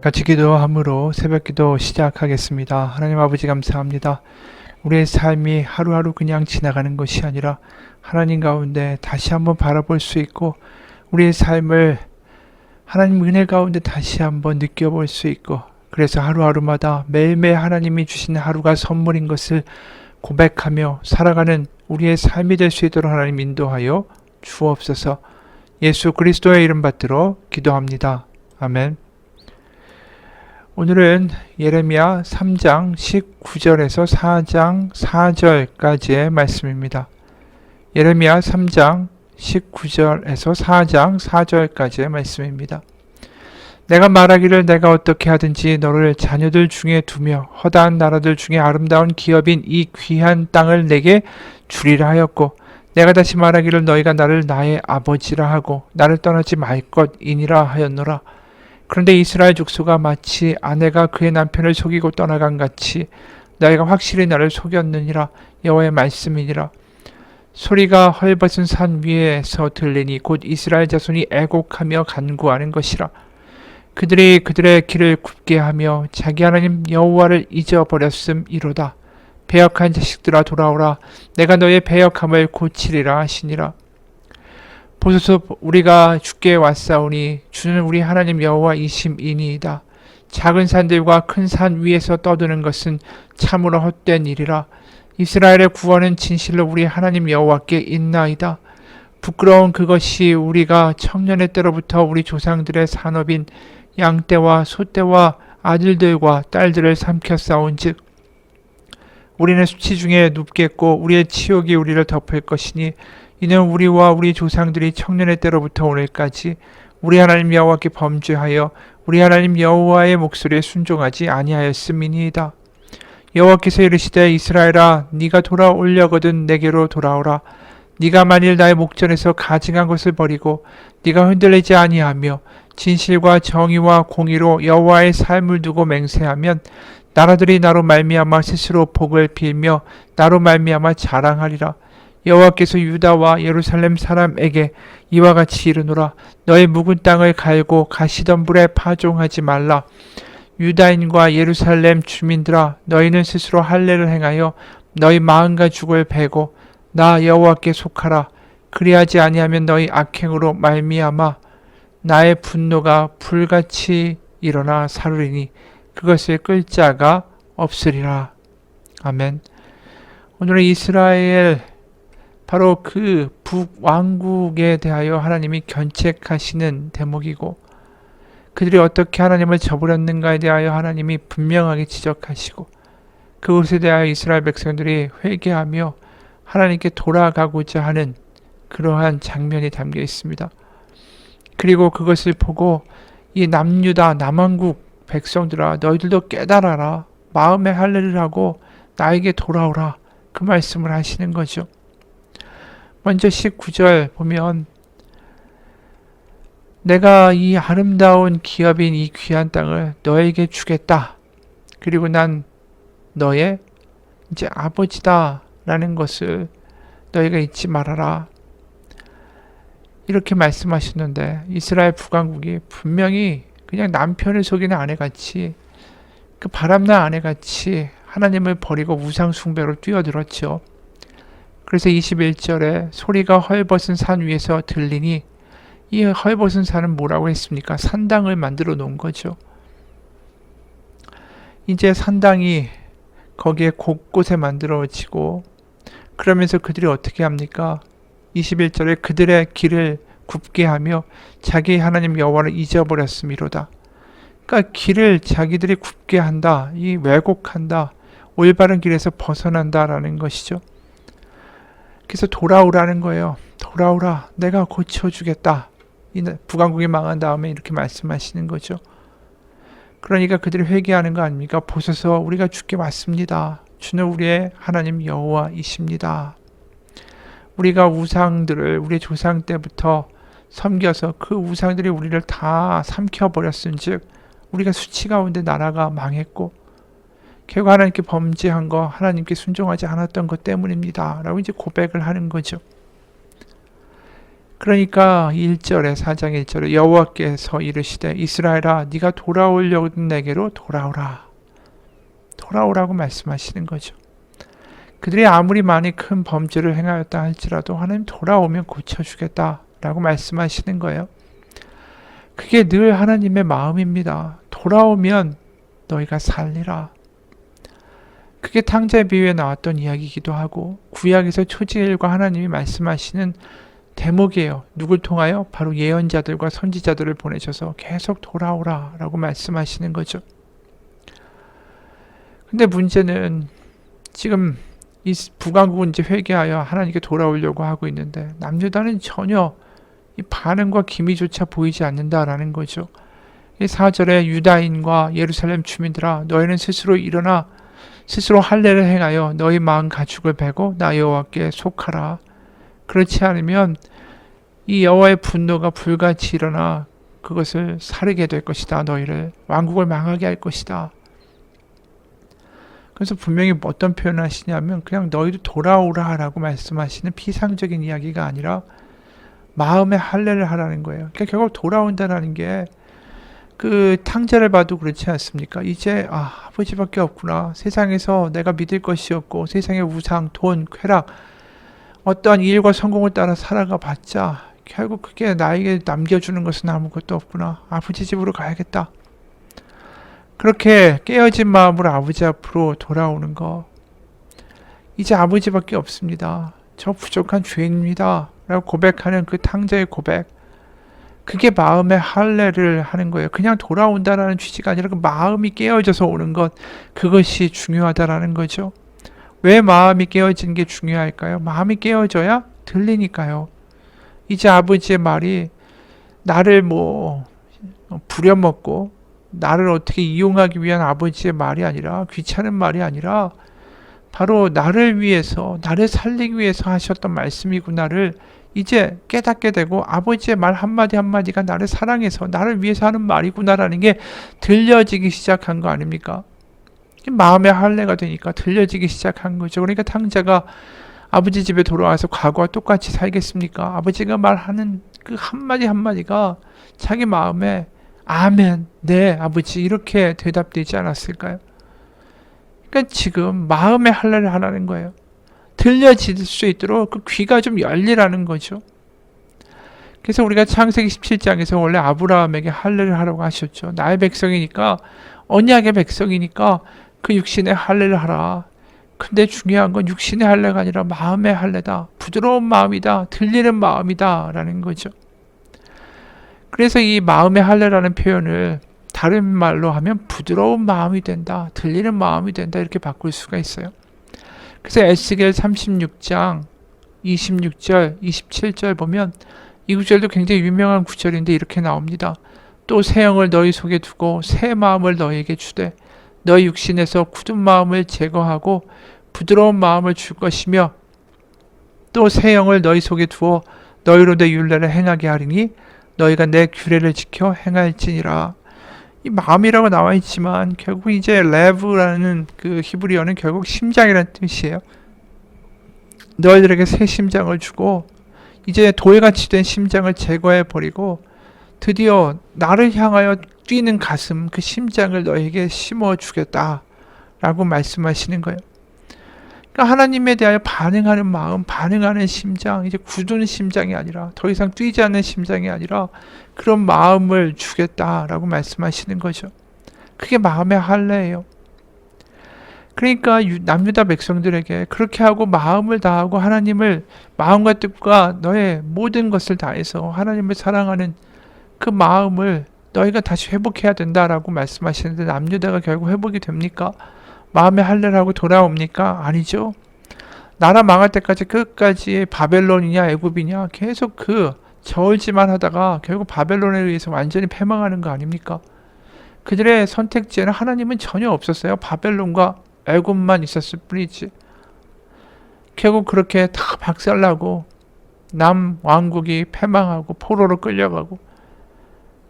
같이 기도함으로 새벽기도 시작하겠습니다. 하나님 아버지 감사합니다. 우리의 삶이 하루하루 그냥 지나가는 것이 아니라 하나님 가운데 다시 한번 바라볼 수 있고 우리의 삶을 하나님 은혜 가운데 다시 한번 느껴볼 수 있고 그래서 하루하루마다 매일매일 하나님이 주신 하루가 선물인 것을 고백하며 살아가는 우리의 삶이 될 수 있도록 하나님 인도하여 주옵소서. 예수 그리스도의 이름 받들어 기도합니다. 아멘. 오늘은 예레미야 3장 19절에서 4장 4절까지의 말씀입니다. 예레미야 3장 19절에서 4장 4절까지의 말씀입니다. 내가 말하기를 내가 어떻게 하든지 너를 자녀들 중에 두며 허다한 나라들 중에 아름다운 기업인 이 귀한 땅을 내게 주리라 하였고 내가 다시 말하기를 너희가 나를 나의 아버지라 하고 나를 떠나지 말 것이니라 하였노라. 그런데 이스라엘 족속아 마치 아내가 그의 남편을 속이고 떠나간 같이 너희가 확실히 나를 속였느니라. 여호와의 말씀이니라. 소리가 헐벗은 산 위에서 들리니 곧 이스라엘 자손이 애곡하며 간구하는 것이라. 그들이 그들의 길을 굽게 하며 자기 하나님 여호와를 잊어버렸음이로다. 배역한 자식들아 돌아오라. 내가 너의 배역함을 고치리라 하시니라. 보소서 우리가 주께 왔사오니 주는 우리 하나님 여호와이심이니이다. 작은 산들과 큰 산 위에서 떠드는 것은 참으로 헛된 일이라. 이스라엘의 구원은 진실로 우리 하나님 여호와께 있나이다. 부끄러운 그것이 우리가 청년의 때로부터 우리 조상들의 산업인 양떼와 소떼와 아들들과 딸들을 삼켰사온즉 우리는 수치 중에 눕겠고 우리의 치욕이 우리를 덮을 것이니 이는 우리와 우리 조상들이 청년의 때로부터 오늘까지 우리 하나님 여호와께 범죄하여 우리 하나님 여호와의 목소리에 순종하지 아니하였음이니이다. 여호와께서 이르시되 이스라엘아 네가 돌아오려거든 내게로 돌아오라. 네가 만일 나의 목전에서 가증한 것을 버리고 네가 흔들리지 아니하며 진실과 정의와 공의로 여호와의 삶을 두고 맹세하면 나라들이 나로 말미암아 스스로 복을 빌며 나로 말미암아 자랑하리라. 여호와께서 유다와 예루살렘 사람에게 이와 같이 이르노라. 너의 묵은 땅을 갈고 가시던 불에 파종하지 말라. 유다인과 예루살렘 주민들아 너희는 스스로 할례를 행하여 너희 마음과 죽을 베고 나 여호와께 속하라. 그리하지 아니하면 너희 악행으로 말미암아 나의 분노가 불같이 일어나 사르리니 그것을 끌 자가 없으리라. 아멘. 오늘은 이스라엘 바로 그 북왕국에 대하여 하나님이 견책하시는 대목이고 그들이 어떻게 하나님을 저버렸는가에 대하여 하나님이 분명하게 지적하시고 그것에 대하여 이스라엘 백성들이 회개하며 하나님께 돌아가고자 하는 그러한 장면이 담겨 있습니다. 그리고 그것을 보고 이 남유다 남왕국 백성들아 너희들도 깨달아라. 마음의 할례를 하고 나에게 돌아오라. 그 말씀을 하시는 거죠. 먼저 19절 보면 내가 이 아름다운 기업인 이 귀한 땅을 너에게 주겠다. 그리고 난 너의 이제 아버지다 라는 것을 너희가 잊지 말아라. 이렇게 말씀하셨는데 이스라엘 북왕국이 분명히 그냥 남편을 속이는 아내같이 그 바람난 아내같이 하나님을 버리고 우상 숭배로 뛰어들었죠. 그래서 21절에 소리가 헐벗은 산 위에서 들리니 이 헐벗은 산은 뭐라고 했습니까? 산당을 만들어 놓은 거죠. 이제 산당이 거기에 곳곳에 만들어지고 그러면서 그들이 어떻게 합니까? 21절에 그들의 길을 굽게 하며 자기 하나님 여호와를 잊어버렸음이로다. 그러니까 길을 자기들이 굽게 한다. 이 왜곡한다. 올바른 길에서 벗어난다라는 것이죠. 그래서 돌아오라는 거예요. 돌아오라. 내가 고쳐주겠다. 북왕국이 망한 다음에 이렇게 말씀하시는 거죠. 그러니까 그들이 회개하는 거 아닙니까? 보소서 우리가 주께 왔습니다. 주는 우리의 하나님 여호와이십니다. 우리가 우상들을 우리 조상 때부터 섬겨서 그 우상들이 우리를 다 삼켜버렸은즉 우리가 수치 가운데 나라가 망했고 결국 하나님께 범죄한 거 하나님께 순종하지 않았던 것 때문입니다. 라고 이제 고백을 하는 거죠. 그러니까 1절에 4장 1절에 여호와께서 이르시되 이스라엘아 네가 돌아오려거든 내게로 돌아오라. 돌아오라고 말씀하시는 거죠. 그들이 아무리 많이 큰 범죄를 행하였다 할지라도 하나님 돌아오면 고쳐주겠다라고 말씀하시는 거예요. 그게 늘 하나님의 마음입니다. 돌아오면 너희가 살리라. 그게 탕자 비유에 나왔던 이야기이기도 하고 구약에서 초지일과 하나님이 말씀하시는 대목이에요. 누굴 통하여? 바로 예언자들과 선지자들을 보내셔서 계속 돌아오라 라고 말씀하시는 거죠. 근데 문제는 지금 이 북왕국은 이제 회개하여 하나님께 돌아오려고 하고 있는데 남유다는 전혀 이 반응과 기미조차 보이지 않는다라는 거죠. 이 4절에 유다인과 예루살렘 주민들아 너희는 스스로 일어나 스스로 할례를 행하여 너희 마음 가축을 베고 나 여호와께 속하라. 그렇지 않으면 이 여호와의 분노가 불같이 일어나 그것을 사르게 될 것이다. 너희를 왕국을 망하게 할 것이다. 그래서 분명히 어떤 표현을 하시냐면 그냥 너희도 돌아오라 라고 말씀하시는 피상적인 이야기가 아니라 마음의 할례를 하라는 거예요. 그러니까 결국 돌아온다라는 게 그 탕자를 봐도 그렇지 않습니까? 이제 아버지밖에 없구나. 세상에서 내가 믿을 것이 없고 세상의 우상, 돈, 쾌락 어떠한 일과 성공을 따라 살아가 봤자 결국 그게 나에게 남겨주는 것은 아무것도 없구나. 아버지 집으로 가야겠다. 그렇게 깨어진 마음으로 아버지 앞으로 돌아오는 거. 이제 아버지밖에 없습니다. 저 부족한 죄인입니다. 라고 고백하는 그 탕자의 고백. 그게 마음의 할례를 하는 거예요. 그냥 돌아온다라는 취지가 아니라 그 마음이 깨어져서 오는 것. 그것이 중요하다라는 거죠. 왜 마음이 깨어지는 게 중요할까요? 마음이 깨어져야 들리니까요. 이제 아버지의 말이 나를 부려먹고 나를 어떻게 이용하기 위한 아버지의 말이 아니라 귀찮은 말이 아니라 바로 나를 위해서 나를 살리기 위해서 하셨던 말씀이구나를 이제 깨닫게 되고 아버지의 말 한마디 한마디가 나를 사랑해서 나를 위해서 하는 말이구나라는 게 들려지기 시작한 거 아닙니까? 마음의 할례가 되니까 들려지기 시작한 거죠. 그러니까 탕자가 아버지 집에 돌아와서 과거와 똑같이 살겠습니까? 아버지가 말하는 그 한마디 한마디가 자기 마음에 아멘, 네 아버지 이렇게 대답되지 않았을까요? 그러니까 지금 마음의 할례를 하라는 거예요. 들려질 수 있도록 그 귀가 좀 열리라는 거죠. 그래서 우리가 창세기 17장에서 원래 아브라함에게 할례를 하라고 하셨죠. 나의 백성이니까 언약의 백성이니까 그 육신의 할례를 하라. 근데 중요한 건 육신의 할례가 아니라 마음의 할례다. 부드러운 마음이다. 들리는 마음이다. 라는 거죠. 그래서 이 마음의 할례라는 표현을 다른 말로 하면 부드러운 마음이 된다. 들리는 마음이 된다. 이렇게 바꿀 수가 있어요. 그래서 에스겔 36장 26절, 27절 보면 이 구절도 굉장히 유명한 구절인데 이렇게 나옵니다. 또 새 영을 너희 속에 두고 새 마음을 너희에게 주되 너희 육신에서 굳은 마음을 제거하고 부드러운 마음을 줄 것이며 또 새 영을 너희 속에 두어 너희로 내 율례를 행하게 하리니 너희가 내 규례를 지켜 행할지니라. 이 마음이라고 나와 있지만 결국 이제 레브라는 그 히브리어는 결국 심장이라는 뜻이에요. 너희들에게 새 심장을 주고 이제 돌같이 된 심장을 제거해 버리고 드디어 나를 향하여 뛰는 가슴, 그 심장을 너에게 심어 주겠다라고 말씀하시는 거예요. 그러니까 하나님에 대하여 반응하는 마음, 반응하는 심장, 이제 굳은 심장이 아니라 더 이상 뛰지 않는 심장이 아니라 그런 마음을 주겠다라고 말씀하시는 거죠. 그게 마음의 할례예요. 그러니까 남유다 백성들에게 그렇게 하고 마음을 다하고 하나님을 마음과 뜻과 너의 모든 것을 다해서 하나님을 사랑하는 그 마음을 너희가 다시 회복해야 된다라고 말씀하시는데 남유다가 결국 회복이 됩니까? 마음의 할례를 하고 돌아옵니까? 아니죠. 나라 망할 때까지 끝까지 바벨론이냐 애굽이냐 계속 그 저울질만 하다가 결국 바벨론에 의해서 완전히 패망하는 거 아닙니까? 그들의 선택지에는 하나님은 전혀 없었어요. 바벨론과 애굽만 있었을 뿐이지. 결국 그렇게 다 박살나고 남 왕국이 패망하고 포로로 끌려가고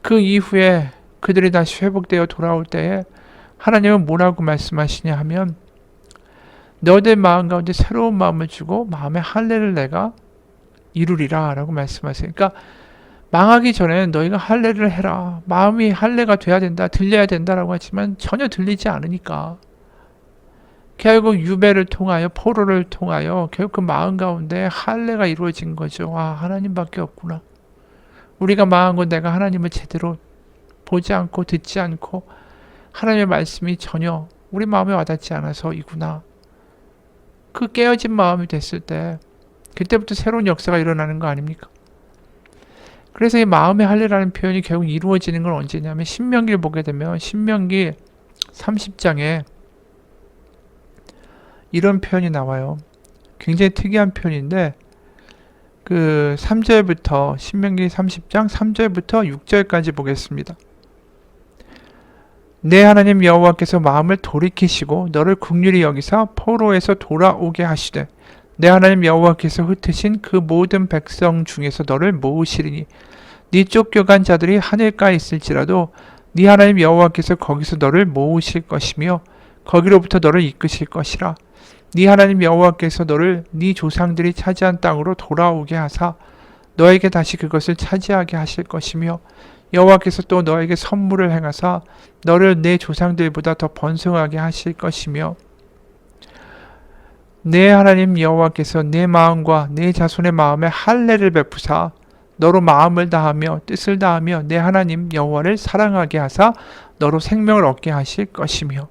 그 이후에 그들이 다시 회복되어 돌아올 때에 하나님은 뭐라고 말씀하시냐 하면 너희들 마음 가운데 새로운 마음을 주고 마음의 할례를 내가 이루리라 라고 말씀하세요. 그러니까 망하기 전에는 너희가 할례를 해라. 마음이 할례가 돼야 된다, 들려야 된다라고 하지만 전혀 들리지 않으니까 결국 유배를 통하여 포로를 통하여 결국 그 마음 가운데 할례가 이루어진 거죠. 아, 하나님밖에 없구나. 우리가 망한 건 내가 하나님을 제대로 보지 않고 듣지 않고 하나님의 말씀이 전혀 우리 마음에 와닿지 않아서이구나. 그 깨어진 마음이 됐을 때 그때부터 새로운 역사가 일어나는 거 아닙니까? 그래서 이 마음의 할례라는 표현이 결국 이루어지는 건 언제냐면 신명기를 보게 되면 신명기 30장에 이런 표현이 나와요. 굉장히 특이한 표현인데 그 3절부터 신명기 30장 3절부터 6절까지 보겠습니다. 내 하나님 여호와께서 마음을 돌이키시고 너를 긍휼히 여기사 포로에서 돌아오게 하시되 내 하나님 여호와께서 흩으신 그 모든 백성 중에서 너를 모으시리니 네 쫓겨간 자들이 하늘가에 있을지라도 네 하나님 여호와께서 거기서 너를 모으실 것이며 거기로부터 너를 이끄실 것이라. 네 하나님 여호와께서 너를 네 조상들이 차지한 땅으로 돌아오게 하사 너에게 다시 그것을 차지하게 하실 것이며 여호와께서 또 너에게 선물을 행하사 너를 내 조상들보다 더 번성하게 하실 것이며 내 하나님 여호와께서 내 마음과 내 자손의 마음에 할례를 베푸사 너로 마음을 다하며 뜻을 다하며 내 하나님 여호와를 사랑하게 하사 너로 생명을 얻게 하실 것이며.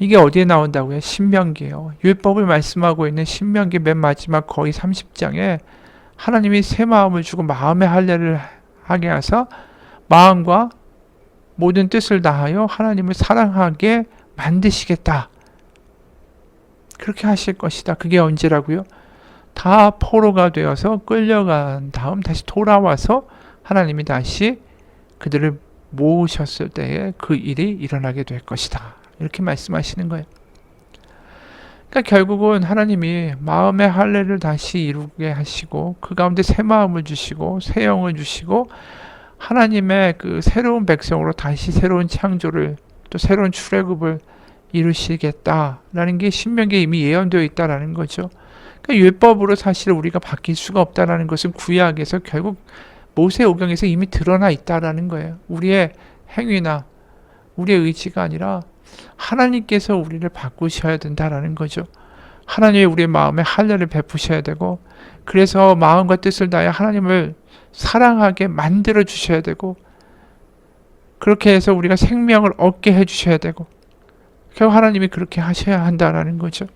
이게 어디에 나온다고요? 신명기예요. 율법을 말씀하고 있는 신명기 맨 마지막 거의 30장에 하나님이 새 마음을 주고 마음의 할례를 하게 하사 마음과 모든 뜻을 다하여 하나님을 사랑하게 만드시겠다. 그렇게 하실 것이다. 그게 언제라고요? 다 포로가 되어서 끌려간 다음 다시 돌아와서 하나님이 다시 그들을 모으셨을 때에 그 일이 일어나게 될 것이다. 이렇게 말씀하시는 거예요. 그러니까 결국은 하나님이 마음의 할례를 다시 이루게 하시고 그 가운데 새 마음을 주시고 새 영을 주시고 하나님의 그 새로운 백성으로 다시 새로운 창조를 또 새로운 출애굽을 이루시겠다라는 게 신명기에 이미 예언되어 있다라는 거죠. 그러니까 율법으로 사실 우리가 바뀔 수가 없다라는 것은 구약에서 결국 모세오경에서 이미 드러나 있다라는 거예요. 우리의 행위나 우리의 의지가 아니라 하나님께서 우리를 바꾸셔야 된다라는 거죠. 하나님이 우리의 마음에 할례를 베푸셔야 되고 그래서 마음과 뜻을 다해 하나님을 사랑하게 만들어 주셔야 되고 그렇게 해서 우리가 생명을 얻게 해 주셔야 되고 결국 하나님이 그렇게 하셔야 한다라는 거죠.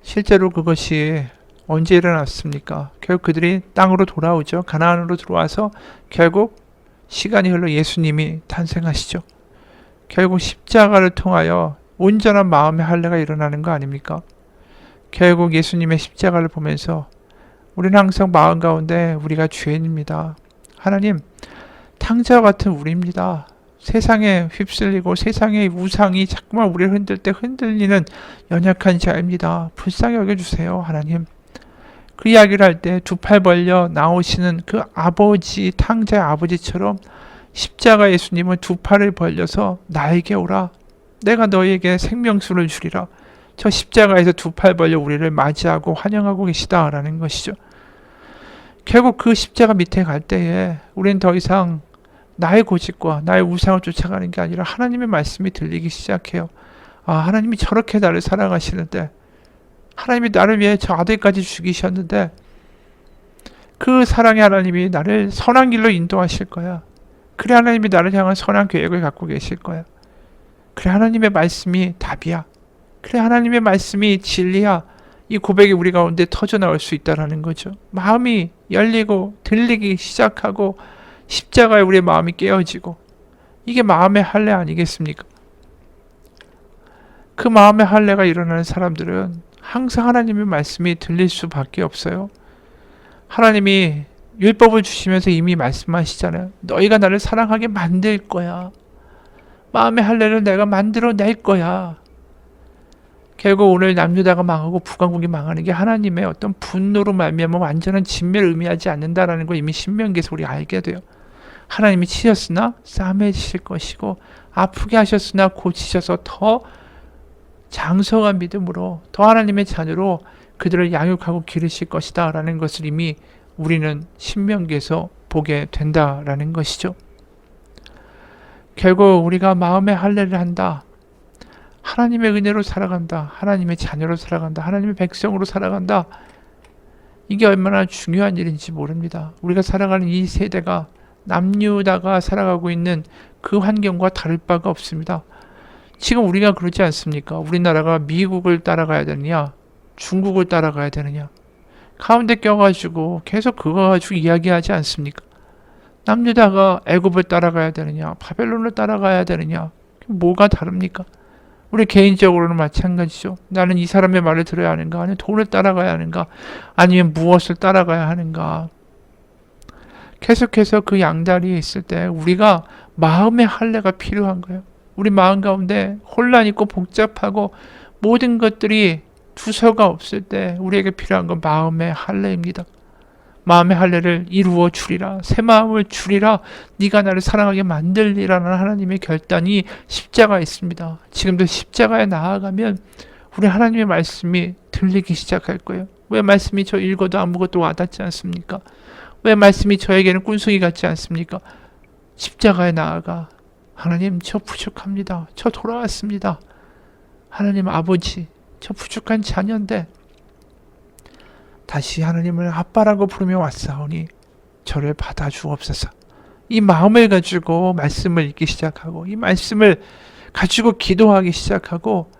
실제로 그것이 언제 일어났습니까? 결국 그들이 땅으로 돌아오죠. 가나안으로 들어와서 결국 시간이 흘러 예수님이 탄생하시죠. 결국 십자가를 통하여 온전한 마음의 할례가 일어나는 거 아닙니까? 결국 예수님의 십자가를 보면서 우리는 항상 마음 가운데 우리가 죄인입니다. 하나님, 탕자와 같은 우리입니다. 세상에 휩쓸리고 세상의 우상이 자꾸만 우리를 흔들 때 흔들리는 연약한 자입니다. 불쌍히 여겨주세요, 하나님. 그 이야기를 할 때 두 팔 벌려 나오시는 그 아버지, 탕자의 아버지처럼 십자가 예수님은 두 팔을 벌려서 나에게 오라. 내가 너에게 생명수를 주리라. 저 십자가에서 두 팔 벌려 우리를 맞이하고 환영하고 계시다라는 것이죠. 결국 그 십자가 밑에 갈 때에 우리는 더 이상 나의 고집과 나의 우상을 쫓아가는 게 아니라 하나님의 말씀이 들리기 시작해요. 아, 하나님이 저렇게 나를 사랑하시는데 하나님이 나를 위해 저 아들까지 죽이셨는데 그 사랑의 하나님이 나를 선한 길로 인도하실 거야. 그래 하나님이 나를 향한 선한 계획을 갖고 계실 거야. 그래 하나님의 말씀이 답이야. 그래 하나님의 말씀이 진리야. 이 고백이 우리 가운데 터져나올 수 있다는 거죠. 마음이 열리고 들리기 시작하고 십자가에 우리의 마음이 깨어지고 이게 마음의 할례 아니겠습니까? 그 마음의 할례가 일어나는 사람들은 항상 하나님의 말씀이 들릴 수밖에 없어요. 하나님이 율법을 주시면서 이미 말씀하시잖아요. 너희가 나를 사랑하게 만들 거야. 마음의 할례를 내가 만들어낼 거야. 결국 오늘 남유다가 망하고 북왕국이 망하는 게 하나님의 어떤 분노로 말미암아 완전한 진멸을 의미하지 않는다라는 걸 이미 신명기에서 우리가 알게 돼요. 하나님이 치셨으나 싸매실 것이고 아프게 하셨으나 고치셔서 더 장성한 믿음으로 더 하나님의 자녀로 그들을 양육하고 기르실 것이다 라는 것을 이미 우리는 신명기에서 보게 된다라는 것이죠. 결국 우리가 마음의 할례를 한다. 하나님의 은혜로 살아간다. 하나님의 자녀로 살아간다. 하나님의 백성으로 살아간다. 이게 얼마나 중요한 일인지 모릅니다. 우리가 살아가는 이 세대가 남유다가 살아가고 있는 그 환경과 다를 바가 없습니다. 지금 우리가 그러지 않습니까? 우리나라가 미국을 따라가야 되느냐? 중국을 따라가야 되느냐? 가운데 껴가지고 계속 그거 가지고 이야기하지 않습니까? 남유다가 애굽을 따라가야 되느냐? 바벨론을 따라가야 되느냐? 뭐가 다릅니까? 우리 개인적으로는 마찬가지죠. 나는 이 사람의 말을 들어야 하는가? 아니면 돈을 따라가야 하는가? 아니면 무엇을 따라가야 하는가? 계속해서 그 양다리에 있을 때 우리가 마음의 할례가 필요한 거예요. 우리 마음 가운데 혼란 있고 복잡하고 모든 것들이 두서가 없을 때 우리에게 필요한 건 마음의 할례입니다. 마음의 할례를 이루어 주리라. 새 마음을 주리라. 네가 나를 사랑하게 만들리라는 하나님의 결단이 십자가에 있습니다. 지금도 십자가에 나아가면 우리 하나님의 말씀이 들리기 시작할 거예요. 왜 말씀이 저 읽어도 아무것도 와닿지 않습니까? 왜 말씀이 저에게는 꾼숭이 같지 않습니까? 십자가에 나아가 하나님 저 부족합니다. 저 돌아왔습니다. 하나님 아버지 저 부족한 자녀인데 다시 하나님을 아빠라고 부르며 왔사오니 저를 받아주옵소서. 이 마음을 가지고 말씀을 읽기 시작하고 이 말씀을 가지고 기도하기 시작하고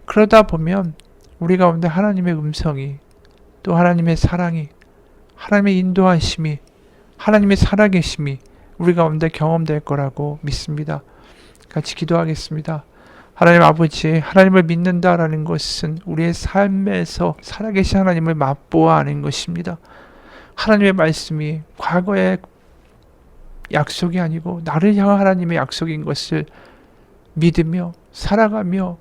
그러다 보면 우리 가운데 하나님의 음성이 또 하나님의 사랑이 하나님의 인도하심이 하나님의 살아계심이 우리 가운데 경험될 거라고 믿습니다. 같이 기도하겠습니다. 하나님 아버지, 하나님을 믿는다라는 것은 우리의 삶에서 살아계신 하나님을 맛보아 아는 것입니다. 하나님의 말씀이 과거의 약속이 아니고 나를 향한 하나님의 약속인 것을 믿으며 살아가며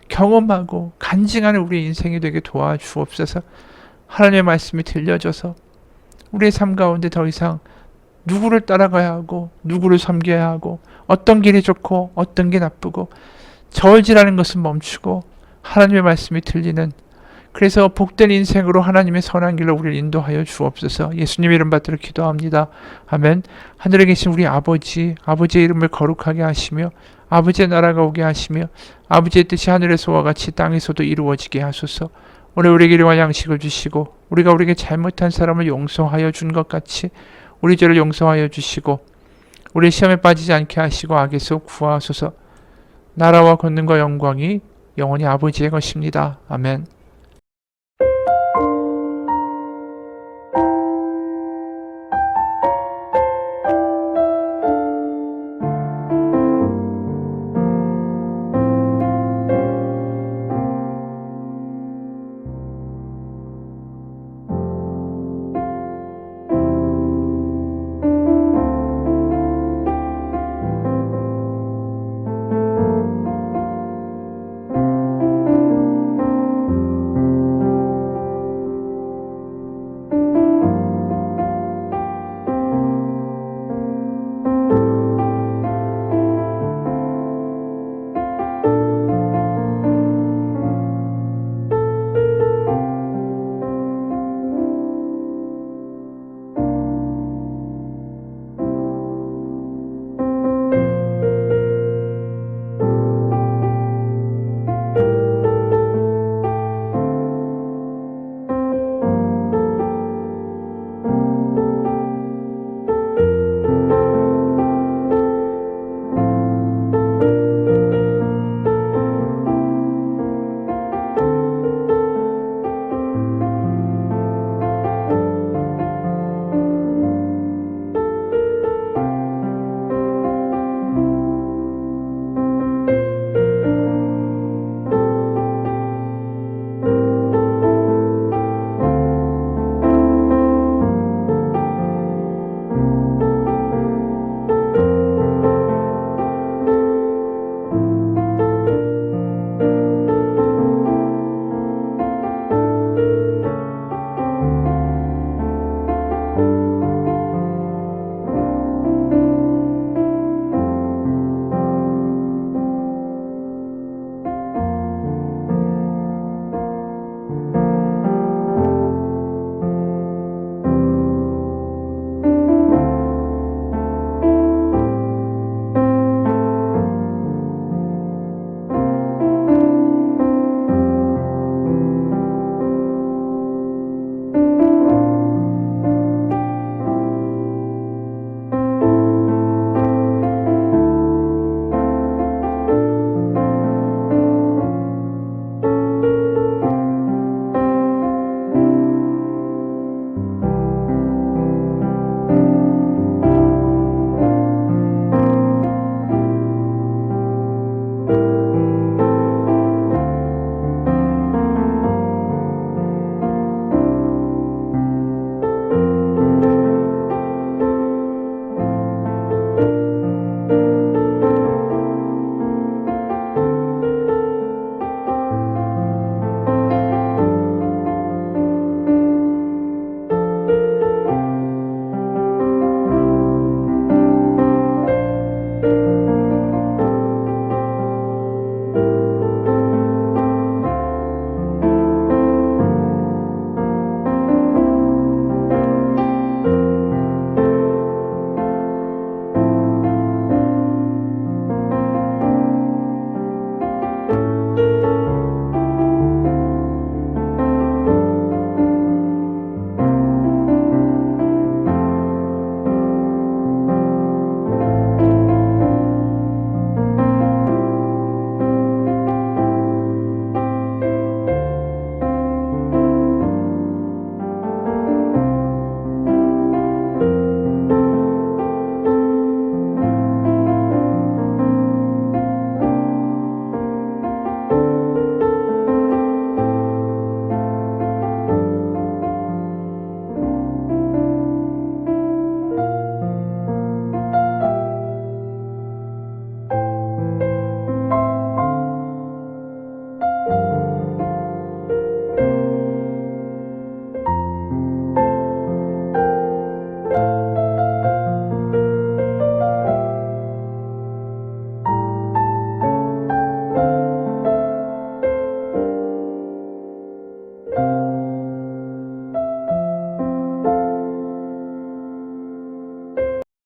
경험하고 간증하는 우리의 인생이 되게 도와주옵소서. 하나님의 말씀이 들려져서 우리의 삶 가운데 더 이상 누구를 따라가야 하고 누구를 섬겨야 하고 어떤 길이 좋고 어떤 게 나쁘고 저울질하는 것은 멈추고 하나님의 말씀이 들리는 그래서 복된 인생으로 하나님의 선한 길로 우리를 인도하여 주옵소서. 예수님 이름 받들어 기도합니다. 아멘. 하늘에 계신 우리 아버지, 아버지의 이름을 거룩하게 하시며 아버지의 나라가 오게 하시며 아버지의 뜻이 하늘에서와 같이 땅에서도 이루어지게 하소서. 오늘 우리에게 일용할 양식을 주시고 우리가 우리에게 잘못한 사람을 용서하여 준 것 같이 우리 죄를 용서하여 주시고 우리 시험에 빠지지 않게 하시고 악에서 구하소서. 나라와 권능과 영광이 영원히 아버지의 것입니다. 아멘.